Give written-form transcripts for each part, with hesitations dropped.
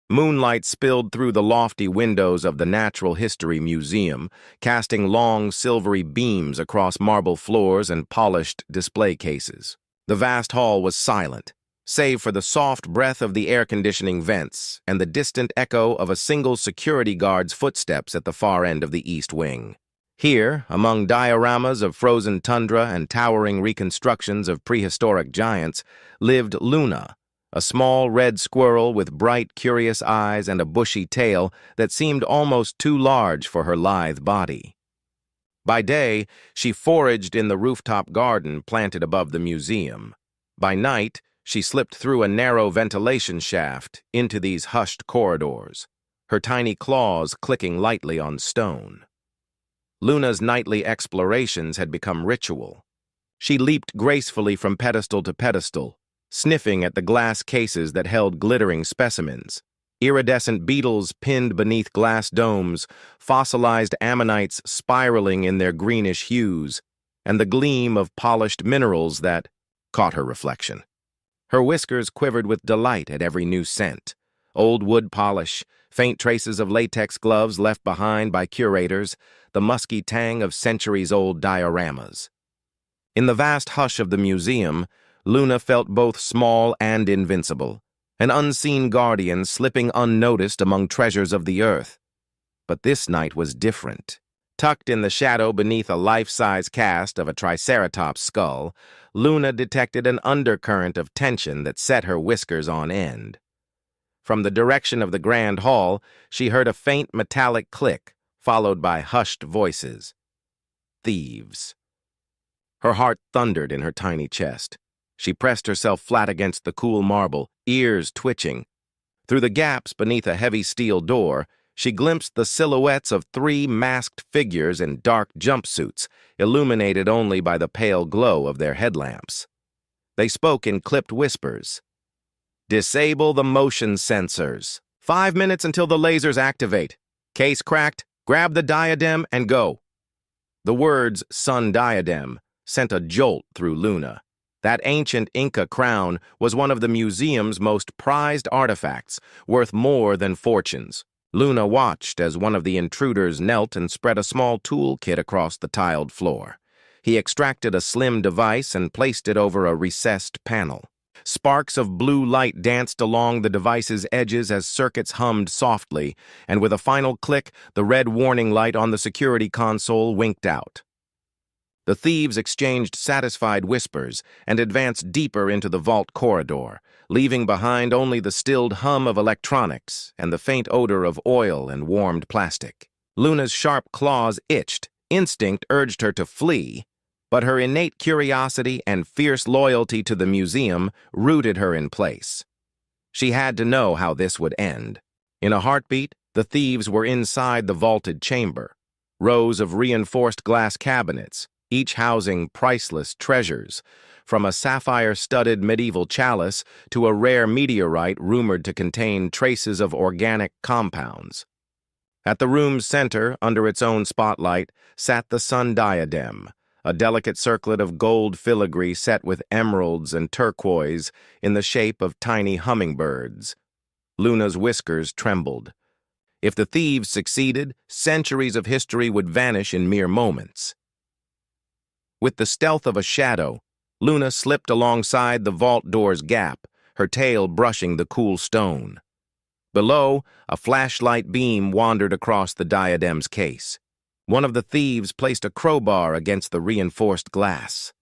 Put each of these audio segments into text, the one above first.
Moonlight spilled through the lofty windows of the Natural History Museum, casting long, silvery beams across marble floors and polished display cases. The vast hall was silent, save for the soft breath of the air-conditioning vents and the distant echo of a single security guard's footsteps at the far end of the east wing. Here, among dioramas of frozen tundra and towering reconstructions of prehistoric giants, lived Luna, a small red squirrel with bright, curious eyes and a bushy tail that seemed almost too large for her lithe body. By day, she foraged in the rooftop garden planted above the museum. By night, she slipped through a narrow ventilation shaft into these hushed corridors, her tiny claws clicking lightly on stone. Luna's nightly explorations had become ritual. She leaped gracefully from pedestal to pedestal, sniffing at the glass cases that held glittering specimens. Iridescent beetles pinned beneath glass domes, fossilized ammonites spiraling in their greenish hues, and the gleam of polished minerals that caught her reflection. Her whiskers quivered with delight at every new scent. Old wood polish, faint traces of latex gloves left behind by curators, the musky tang of centuries-old dioramas. In the vast hush of the museum, Luna felt both small and invincible, an unseen guardian slipping unnoticed among treasures of the earth. But this night was different. Tucked in the shadow beneath a life-size cast of a triceratops skull, Luna detected an undercurrent of tension that set her whiskers on end. From the direction of the grand hall, she heard a faint metallic click, followed by hushed voices. Thieves. Her heart thundered in her tiny chest. She pressed herself flat against the cool marble, ears twitching. Through the gaps beneath a heavy steel door, she glimpsed the silhouettes of 3 masked figures in dark jumpsuits, illuminated only by the pale glow of their headlamps. They spoke in clipped whispers. "Disable the motion sensors. 5 minutes until the lasers activate. Case cracked, grab the diadem and go." The words "sun diadem" sent a jolt through Luna. That ancient Inca crown was one of the museum's most prized artifacts, worth more than fortunes. Luna watched as one of the intruders knelt and spread a small toolkit across the tiled floor. He extracted a slim device and placed it over a recessed panel. Sparks of blue light danced along the device's edges as circuits hummed softly, and with a final click, the red warning light on the security console winked out. The thieves exchanged satisfied whispers and advanced deeper into the vault corridor, leaving behind only the stilled hum of electronics and the faint odor of oil and warmed plastic. Luna's sharp claws itched. Instinct urged her to flee, but her innate curiosity and fierce loyalty to the museum rooted her in place. She had to know how this would end. In a heartbeat, the thieves were inside the vaulted chamber. Rows of reinforced glass cabinets, each housing priceless treasures, from a sapphire-studded medieval chalice to a rare meteorite rumored to contain traces of organic compounds. At the room's center, under its own spotlight, sat the sun diadem, a delicate circlet of gold filigree set with emeralds and turquoise in the shape of tiny hummingbirds. Luna's whiskers trembled. If the thieves succeeded, centuries of history would vanish in mere moments. With the stealth of a shadow, Luna slipped alongside the vault door's gap, her tail brushing the cool stone. Below, a flashlight beam wandered across the diadem's case. One of the thieves placed a crowbar against the reinforced glass.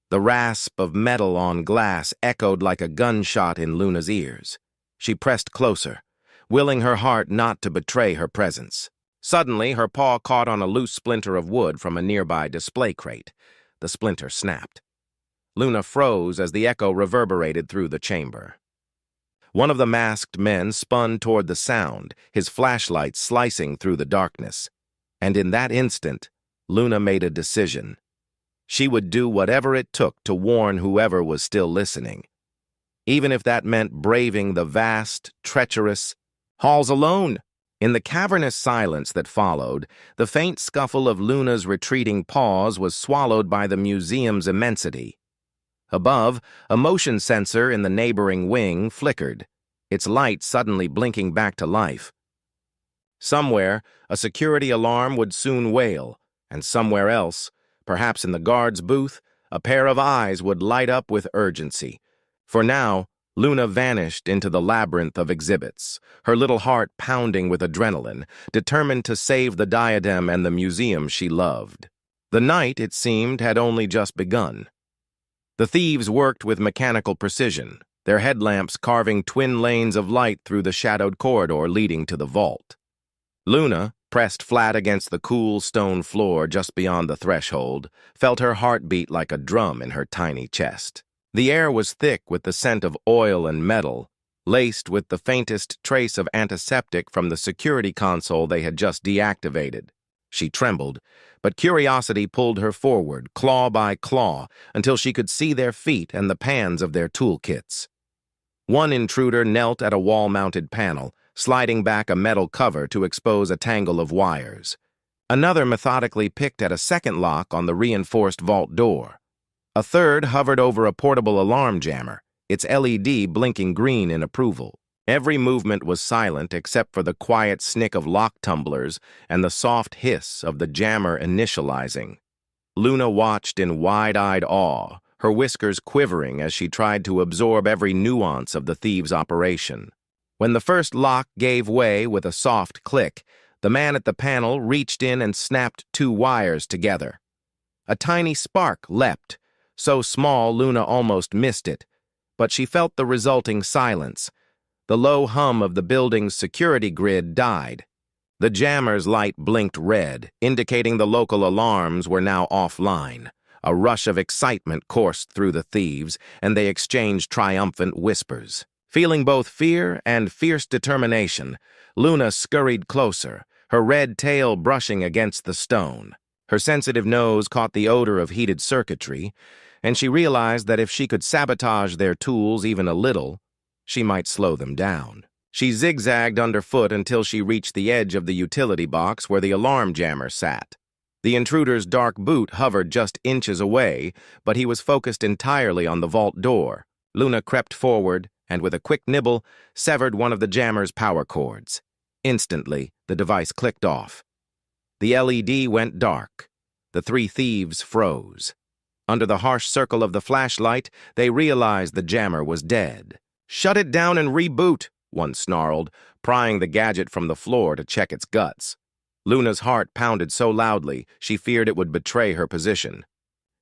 The rasp of metal on glass echoed like a gunshot in Luna's ears. She pressed closer, willing her heart not to betray her presence. Suddenly, her paw caught on a loose splinter of wood from a nearby display crate. The splinter snapped. Luna froze as the echo reverberated through the chamber. One of the masked men spun toward the sound, his flashlight slicing through the darkness. And in that instant, Luna made a decision. She would do whatever it took to warn whoever was still listening, even if that meant braving the vast, treacherous halls alone. In the cavernous silence that followed, the faint scuffle of Luna's retreating paws was swallowed by the museum's immensity. Above, a motion sensor in the neighboring wing flickered, its light suddenly blinking back to life. Somewhere, a security alarm would soon wail, and somewhere else, perhaps in the guard's booth, a pair of eyes would light up with urgency. For now, Luna vanished into the labyrinth of exhibits, her little heart pounding with adrenaline, determined to save the diadem and the museum she loved. The night, it seemed, had only just begun. The thieves worked with mechanical precision, their headlamps carving twin lanes of light through the shadowed corridor leading to the vault. Luna, pressed flat against the cool stone floor just beyond the threshold, felt her heart beat like a drum in her tiny chest. The air was thick with the scent of oil and metal, laced with the faintest trace of antiseptic from the security console they had just deactivated. She trembled, but curiosity pulled her forward, claw by claw, until she could see their feet and the pans of their toolkits. One intruder knelt at a wall-mounted panel, sliding back a metal cover to expose a tangle of wires. Another methodically picked at a second lock on the reinforced vault door. A third hovered over a portable alarm jammer, its LED blinking green in approval. Every movement was silent except for the quiet snick of lock tumblers and the soft hiss of the jammer initializing. Luna watched in wide-eyed awe, her whiskers quivering as she tried to absorb every nuance of the thieves' operation. When the first lock gave way with a soft click, the man at the panel reached in and snapped two wires together. A tiny spark leapt, so small Luna almost missed it, but she felt the resulting silence. The low hum of the building's security grid died. The jammer's light blinked red, indicating the local alarms were now offline. A rush of excitement coursed through the thieves, and they exchanged triumphant whispers. Feeling both fear and fierce determination, Luna scurried closer, her red tail brushing against the stone. Her sensitive nose caught the odor of heated circuitry, and she realized that if she could sabotage their tools even a little, she might slow them down. She zigzagged underfoot until she reached the edge of the utility box where the alarm jammer sat. The intruder's dark boot hovered just inches away, but he was focused entirely on the vault door. Luna crept forward and, with a quick nibble, severed one of the jammer's power cords. Instantly, the device clicked off. The LED went dark. The three thieves froze. Under the harsh circle of the flashlight, they realized the jammer was dead. "Shut it down and reboot," one snarled, prying the gadget from the floor to check its guts. Luna's heart pounded so loudly she feared it would betray her position.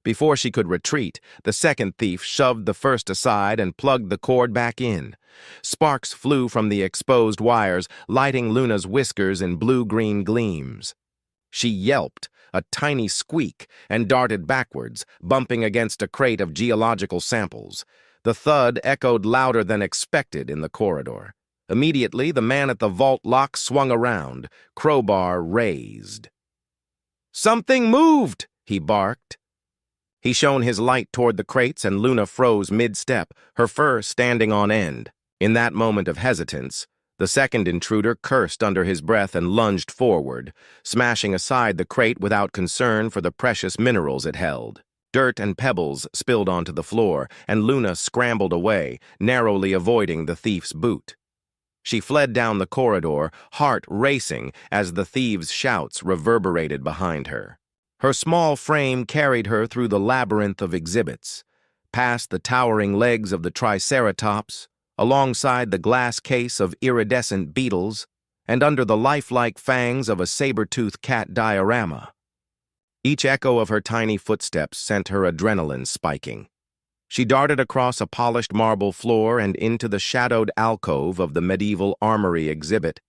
Before she could retreat, the second thief shoved the first aside and plugged the cord back in. Sparks flew from the exposed wires, lighting Luna's whiskers in blue-green gleams. She yelped, a tiny squeak, and darted backwards, bumping against a crate of geological samples. The thud echoed louder than expected in the corridor. Immediately, the man at the vault lock swung around, crowbar raised. "Something moved!" he barked. He shone his light toward the crates, and Luna froze mid-step, her fur standing on end. In that moment of hesitance, the second intruder cursed under his breath and lunged forward, smashing aside the crate without concern for the precious minerals it held. Dirt and pebbles spilled onto the floor, and Luna scrambled away, narrowly avoiding the thief's boot. She fled down the corridor, heart racing as the thieves' shouts reverberated behind her. Her small frame carried her through the labyrinth of exhibits, past the towering legs of the Triceratops, alongside the glass case of iridescent beetles, and under the lifelike fangs of a saber-toothed cat diorama. Each echo of her tiny footsteps sent her adrenaline spiking. She darted across a polished marble floor and into the shadowed alcove of the medieval armory exhibit,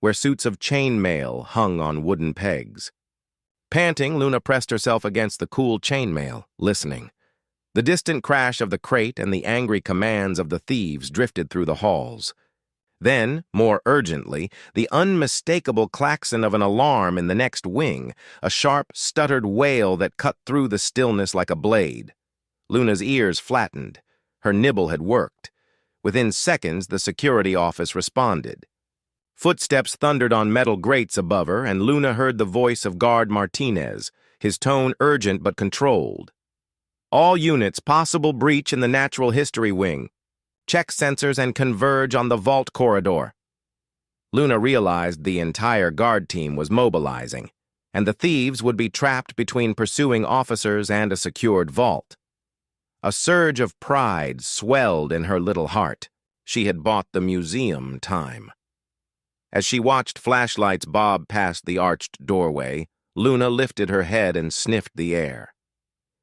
where suits of chainmail hung on wooden pegs. Panting, Luna pressed herself against the cool chainmail, listening. The distant crash of the crate and the angry commands of the thieves drifted through the halls. Then, more urgently, the unmistakable klaxon of an alarm in the next wing, a sharp, stuttered wail that cut through the stillness like a blade. Luna's ears flattened. Her nibble had worked. Within seconds, the security office responded. Footsteps thundered on metal grates above her, and Luna heard the voice of Guard Martinez, his tone urgent but controlled. "All units, possible breach in the Natural History Wing. Check sensors and converge on the vault corridor. Luna realized the entire guard team was mobilizing, and the thieves would be trapped between pursuing officers and a secured vault. A surge of pride swelled in her little heart. She had bought the museum time. As she watched flashlights bob past the arched doorway, Luna lifted her head and sniffed the air.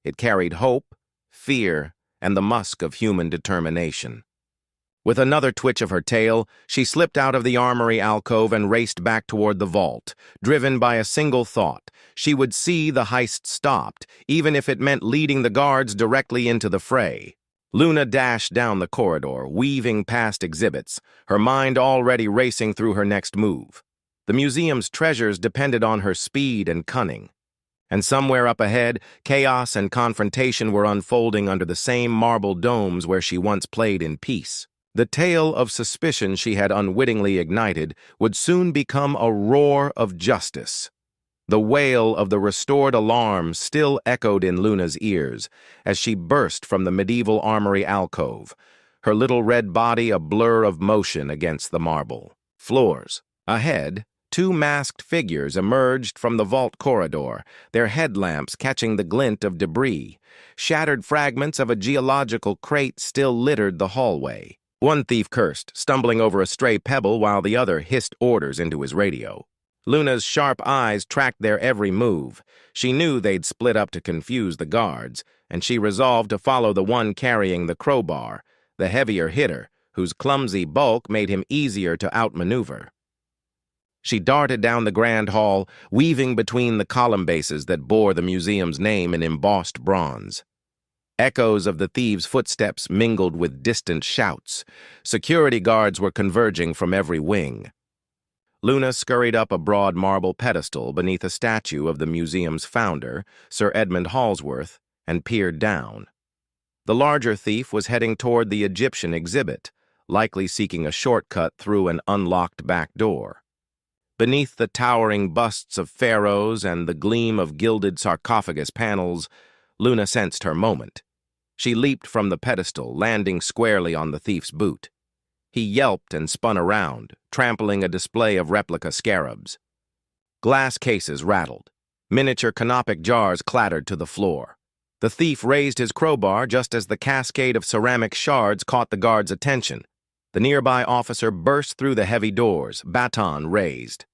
It carried hope, fear, and the musk of human determination. With another twitch of her tail, she slipped out of the armory alcove and raced back toward the vault, driven by a single thought. She would see the heist stopped, even if it meant leading the guards directly into the fray. Luna dashed down the corridor, weaving past exhibits, her mind already racing through her next move. The museum's treasures depended on her speed and cunning. And somewhere up ahead, chaos and confrontation were unfolding under the same marble domes where she once played in peace. The tale of suspicion she had unwittingly ignited would soon become a roar of justice. The wail of the restored alarm still echoed in Luna's ears as she burst from the medieval armory alcove, her little red body a blur of motion against the marble floors. Ahead, two masked figures emerged from the vault corridor, their headlamps catching the glint of debris. Shattered fragments of a geological crate still littered the hallway. One thief cursed, stumbling over a stray pebble while the other hissed orders into his radio. Luna's sharp eyes tracked their every move. She knew they'd split up to confuse the guards, and she resolved to follow the one carrying the crowbar, the heavier hitter, whose clumsy bulk made him easier to outmaneuver. She darted down the grand hall, weaving between the column bases that bore the museum's name in embossed bronze. Echoes of the thieves' footsteps mingled with distant shouts. Security guards were converging from every wing. Luna scurried up a broad marble pedestal beneath a statue of the museum's founder, Sir Edmund Halsworth, and peered down. The larger thief was heading toward the Egyptian exhibit, likely seeking a shortcut through an unlocked back door. Beneath the towering busts of pharaohs and the gleam of gilded sarcophagus panels, Luna sensed her moment. She leaped from the pedestal, landing squarely on the thief's boot. He yelped and spun around, trampling a display of replica scarabs. Glass cases rattled. Miniature canopic jars clattered to the floor. The thief raised his crowbar just as the cascade of ceramic shards caught the guard's attention. The nearby officer burst through the heavy doors, baton raised.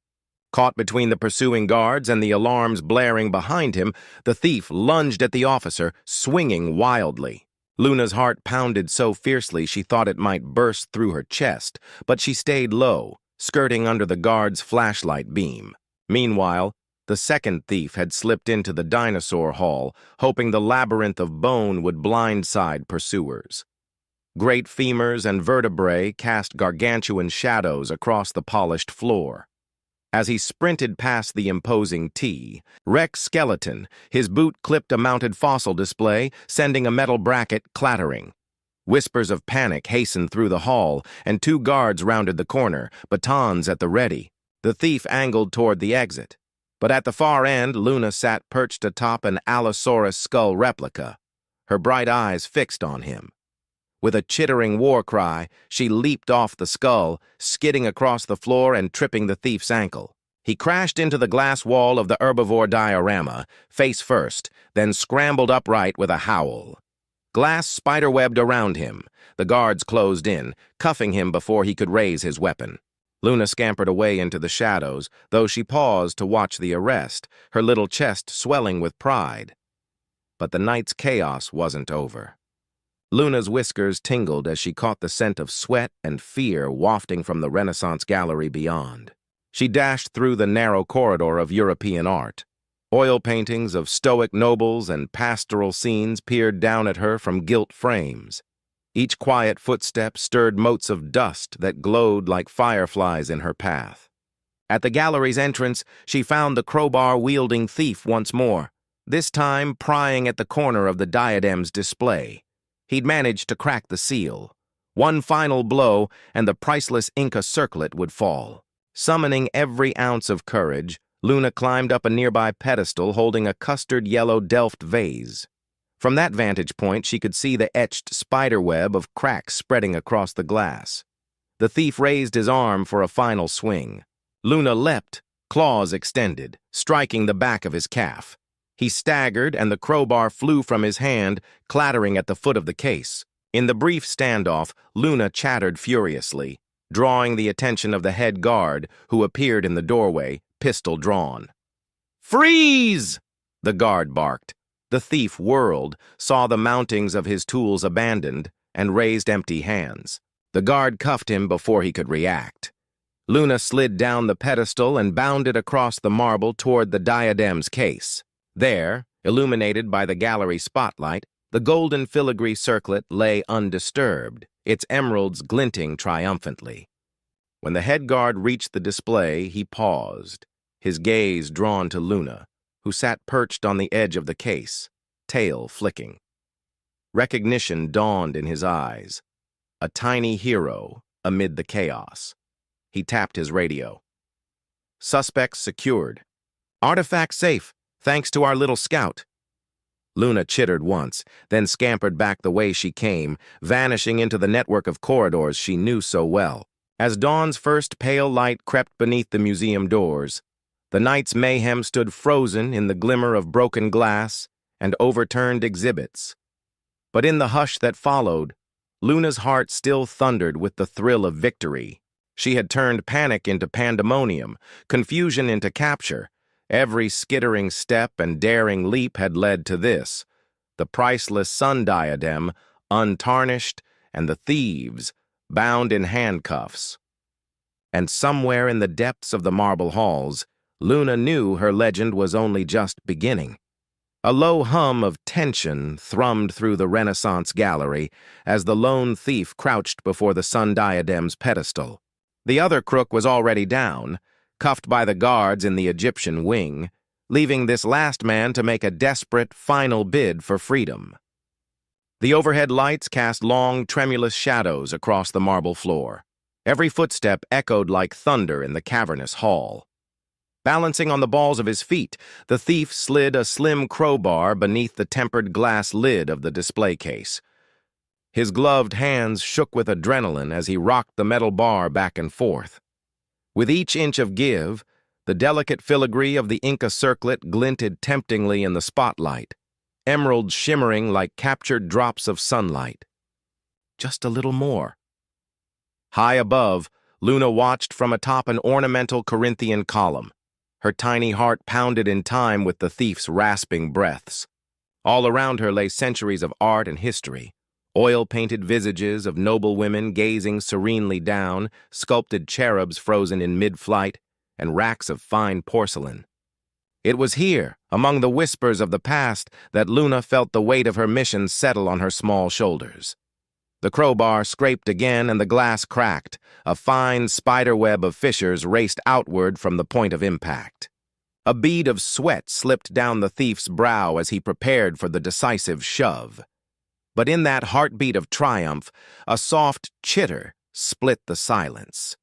Caught between the pursuing guards and the alarms blaring behind him, the thief lunged at the officer, swinging wildly. Luna's heart pounded so fiercely she thought it might burst through her chest, but she stayed low, skirting under the guard's flashlight beam. Meanwhile, the second thief had slipped into the dinosaur hall, hoping the labyrinth of bone would blindside pursuers. Great femurs and vertebrae cast gargantuan shadows across the polished floor. As he sprinted past the imposing T, Rex Skeleton, his boot clipped a mounted fossil display, sending a metal bracket clattering. Whispers of panic hastened through the hall, and two guards rounded the corner, batons at the ready. The thief angled toward the exit. But at the far end, Luna sat perched atop an Allosaurus skull replica, her bright eyes fixed on him. With a chittering war cry, she leaped off the skull, skidding across the floor and tripping the thief's ankle. He crashed into the glass wall of the herbivore diorama, face first, then scrambled upright with a howl. Glass spiderwebbed around him. The guards closed in, cuffing him before he could raise his weapon. Luna scampered away into the shadows, though she paused to watch the arrest, her little chest swelling with pride. But the night's chaos wasn't over. Luna's whiskers tingled as she caught the scent of sweat and fear wafting from the Renaissance gallery beyond. She dashed through the narrow corridor of European art. Oil paintings of stoic nobles and pastoral scenes peered down at her from gilt frames. Each quiet footstep stirred motes of dust that glowed like fireflies in her path. At the gallery's entrance, she found the crowbar-wielding thief once more, this time prying at the corner of the diadem's display. He'd managed to crack the seal. One final blow, and the priceless Inca circlet would fall. Summoning every ounce of courage, Luna climbed up a nearby pedestal holding a custard-yellow Delft vase. From that vantage point, she could see the etched spiderweb of cracks spreading across the glass. The thief raised his arm for a final swing. Luna leapt, claws extended, striking the back of his calf. He staggered, and the crowbar flew from his hand, clattering at the foot of the case. In the brief standoff, Luna chattered furiously, drawing the attention of the head guard, who appeared in the doorway, pistol drawn. "Freeze!" the guard barked. The thief whirled, saw the mountings of his tools abandoned, and raised empty hands. The guard cuffed him before he could react. Luna slid down the pedestal and bounded across the marble toward the diadem's case. There, illuminated by the gallery spotlight, the golden filigree circlet lay undisturbed, its emeralds glinting triumphantly. When the head guard reached the display, he paused, his gaze drawn to Luna, who sat perched on the edge of the case, tail flicking. Recognition dawned in his eyes. A tiny hero amid the chaos. He tapped his radio. "Suspects secured. Artifact safe, thanks to our little scout." Luna chittered once, then scampered back the way she came, vanishing into the network of corridors she knew so well. As dawn's first pale light crept beneath the museum doors, the night's mayhem stood frozen in the glimmer of broken glass and overturned exhibits. But in the hush that followed, Luna's heart still thundered with the thrill of victory. She had turned panic into pandemonium, confusion into capture. Every skittering step and daring leap had led to this: the priceless sun diadem, untarnished, and the thieves, bound in handcuffs. And somewhere in the depths of the marble halls, Luna knew her legend was only just beginning. A low hum of tension thrummed through the Renaissance gallery as the lone thief crouched before the sun diadem's pedestal. The other crook was already down, cuffed by the guards in the Egyptian wing, leaving this last man to make a desperate, final bid for freedom. The overhead lights cast long, tremulous shadows across the marble floor. Every footstep echoed like thunder in the cavernous hall. Balancing on the balls of his feet, the thief slid a slim crowbar beneath the tempered glass lid of the display case. His gloved hands shook with adrenaline as he rocked the metal bar back and forth. With each inch of give, the delicate filigree of the Inca circlet glinted temptingly in the spotlight, emeralds shimmering like captured drops of sunlight. Just a little more. High above, Luna watched from atop an ornamental Corinthian column. Her tiny heart pounded in time with the thief's rasping breaths. All around her lay centuries of art and history, oil-painted visages of noble women gazing serenely down, sculpted cherubs frozen in mid-flight, and racks of fine porcelain. It was here, among the whispers of the past, that Luna felt the weight of her mission settle on her small shoulders. The crowbar scraped again and the glass cracked. A fine spiderweb of fissures raced outward from the point of impact. A bead of sweat slipped down the thief's brow as he prepared for the decisive shove. But in that heartbeat of triumph, a soft chitter split the silence.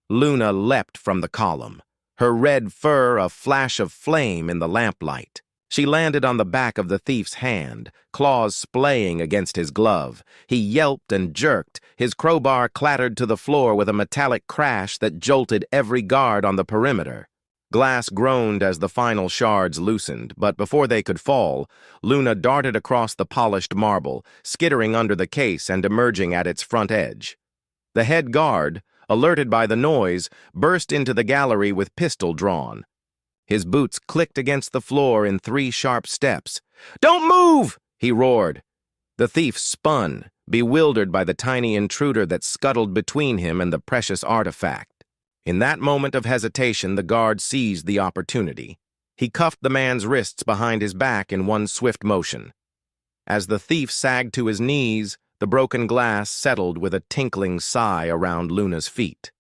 Luna leapt from the column, her red fur a flash of flame in the lamplight. She landed on the back of the thief's hand, claws splaying against his glove. He yelped and jerked. His crowbar clattered to the floor with a metallic crash that jolted every guard on the perimeter. Glass groaned as the final shards loosened, but before they could fall, Luna darted across the polished marble, skittering under the case and emerging at its front edge. The head guard, alerted by the noise, burst into the gallery with pistol drawn. His boots clicked against the floor in 3 sharp steps. "Don't move!" he roared. The thief spun, bewildered by the tiny intruder that scuttled between him and the precious artifact. In that moment of hesitation, the guard seized the opportunity. He cuffed the man's wrists behind his back in one swift motion. As the thief sagged to his knees, the broken glass settled with a tinkling sigh around Luna's feet.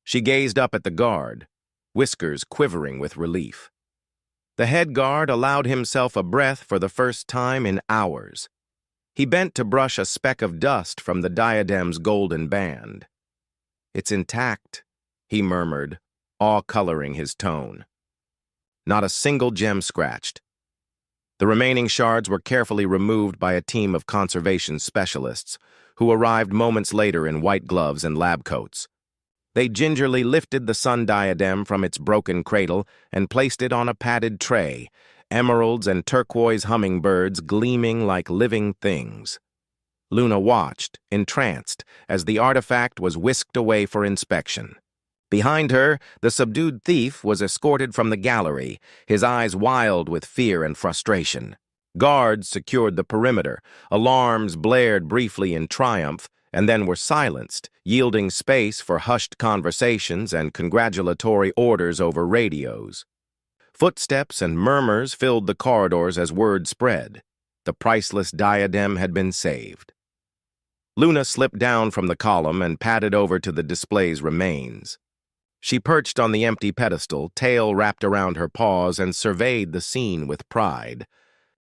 She gazed up at the guard, whiskers quivering with relief. The head guard allowed himself a breath for the first time in hours. He bent to brush a speck of dust from the diadem's golden band. "It's intact," he murmured, awe coloring his tone. "Not a single gem scratched." The remaining shards were carefully removed by a team of conservation specialists, who arrived moments later in white gloves and lab coats. They gingerly lifted the sun diadem from its broken cradle and placed it on a padded tray, emeralds and turquoise hummingbirds gleaming like living things. Luna watched, entranced, as the artifact was whisked away for inspection. Behind her, the subdued thief was escorted from the gallery, his eyes wild with fear and frustration. Guards secured the perimeter, alarms blared briefly in triumph, and then were silenced, yielding space for hushed conversations and congratulatory orders over radios. Footsteps and murmurs filled the corridors as word spread. The priceless diadem had been saved. Luna slipped down from the column and padded over to the display's remains. She perched on the empty pedestal, tail wrapped around her paws, and surveyed the scene with pride.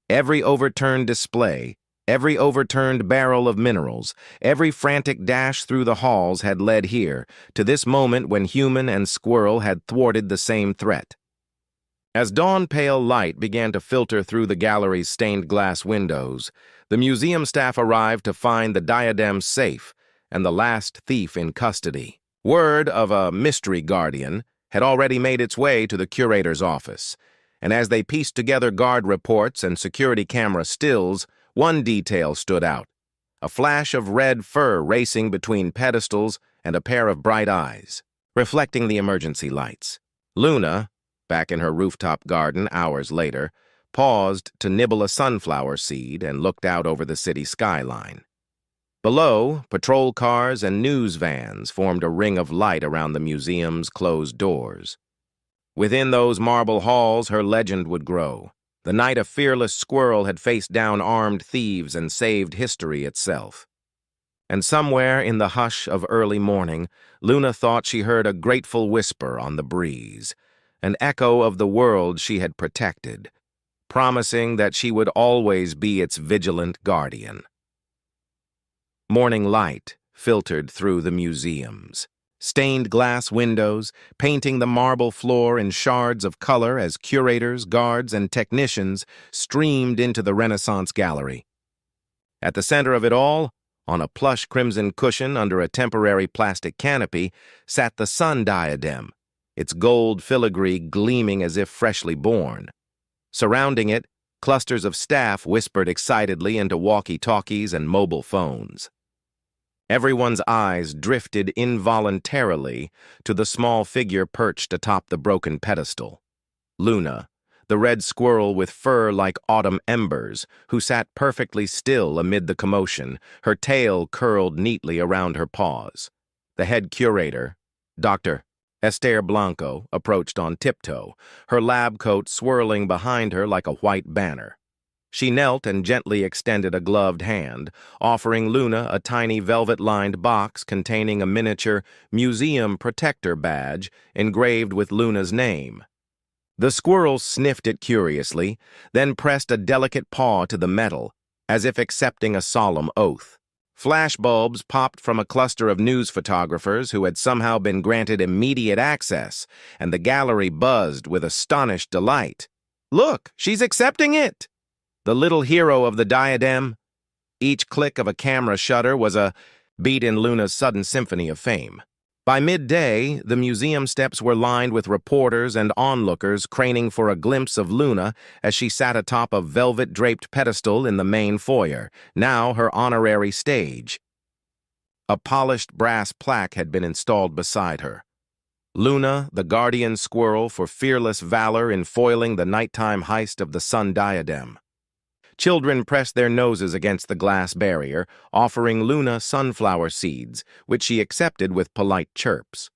Every overturned display, every overturned barrel of minerals, every frantic dash through the halls had led here, to this moment when human and squirrel had thwarted the same threat. As dawn-pale light began to filter through the gallery's stained glass windows, the museum staff arrived to find the diadem safe and the last thief in custody. Word of a mystery guardian had already made its way to the curator's office, and as they pieced together guard reports and security camera stills, one detail stood out: a flash of red fur racing between pedestals and a pair of bright eyes, reflecting the emergency lights. Luna, back in her rooftop garden hours later, paused to nibble a sunflower seed and looked out over the city skyline. Below, patrol cars and news vans formed a ring of light around the museum's closed doors. Within those marble halls, her legend would grow. The night a fearless squirrel had faced down armed thieves and saved history itself. And somewhere in the hush of early morning, Luna thought she heard a grateful whisper on the breeze, an echo of the world she had protected, promising that she would always be its vigilant guardian. Morning light filtered through the museums. Stained glass windows, painting the marble floor in shards of color as curators, guards, and technicians streamed into the Renaissance gallery. At the center of it all, on a plush crimson cushion under a temporary plastic canopy, sat the sun diadem, its gold filigree gleaming as if freshly born. Surrounding it, clusters of staff whispered excitedly into walkie-talkies and mobile phones. Everyone's eyes drifted involuntarily to the small figure perched atop the broken pedestal. Luna, the red squirrel with fur like autumn embers, who sat perfectly still amid the commotion, her tail curled neatly around her paws. The head curator, Dr. Esther Blanco, approached on tiptoe, her lab coat swirling behind her like a white banner. She knelt and gently extended a gloved hand, offering Luna a tiny velvet-lined box containing a miniature museum protector badge engraved with Luna's name. The squirrel sniffed it curiously, then pressed a delicate paw to the metal, as if accepting a solemn oath. Flashbulbs popped from a cluster of news photographers who had somehow been granted immediate access, and the gallery buzzed with astonished delight. "Look, she's accepting it! The little hero of the diadem." Each click of a camera shutter was a beat in Luna's sudden symphony of fame. By midday, the museum steps were lined with reporters and onlookers craning for a glimpse of Luna as she sat atop a velvet-draped pedestal in the main foyer, now her honorary stage. A polished brass plaque had been installed beside her. Luna, the guardian squirrel for fearless valor in foiling the nighttime heist of the sun diadem. Children pressed their noses against the glass barrier, offering Luna sunflower seeds, which she accepted with polite chirps.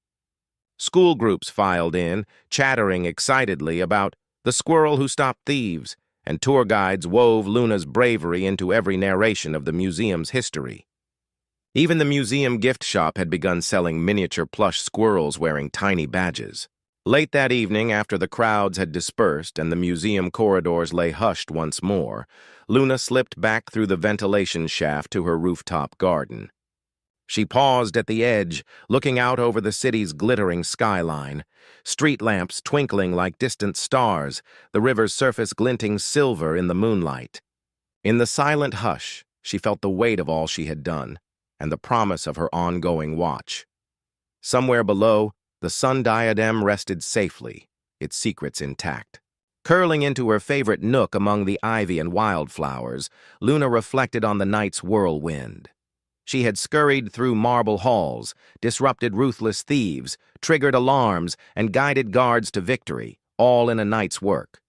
School groups filed in, chattering excitedly about the squirrel who stopped thieves, and tour guides wove Luna's bravery into every narration of the museum's history. Even the museum gift shop had begun selling miniature plush squirrels wearing tiny badges. Late that evening, after the crowds had dispersed and the museum corridors lay hushed once more, Luna slipped back through the ventilation shaft to her rooftop garden. She paused at the edge, looking out over the city's glittering skyline. Street lamps twinkling like distant stars, the river's surface glinting silver in the moonlight. In the silent hush, she felt the weight of all she had done, and the promise of her ongoing watch. Somewhere below, the sun diadem rested safely, its secrets intact. Curling into her favorite nook among the ivy and wildflowers, Luna reflected on the night's whirlwind. She had scurried through marble halls, disrupted ruthless thieves, triggered alarms, and guided guards to victory, all in a night's work.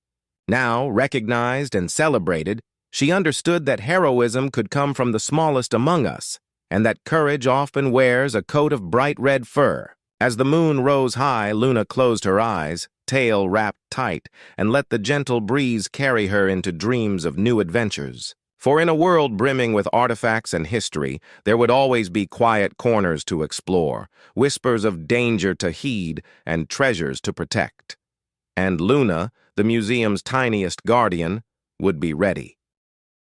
Now, recognized and celebrated, she understood that heroism could come from the smallest among us, and that courage often wears a coat of bright red fur. As the moon rose high, Luna closed her eyes, tail wrapped tight, and let the gentle breeze carry her into dreams of new adventures. For in a world brimming with artifacts and history, there would always be quiet corners to explore, whispers of danger to heed, and treasures to protect. And Luna, the museum's tiniest guardian, would be ready.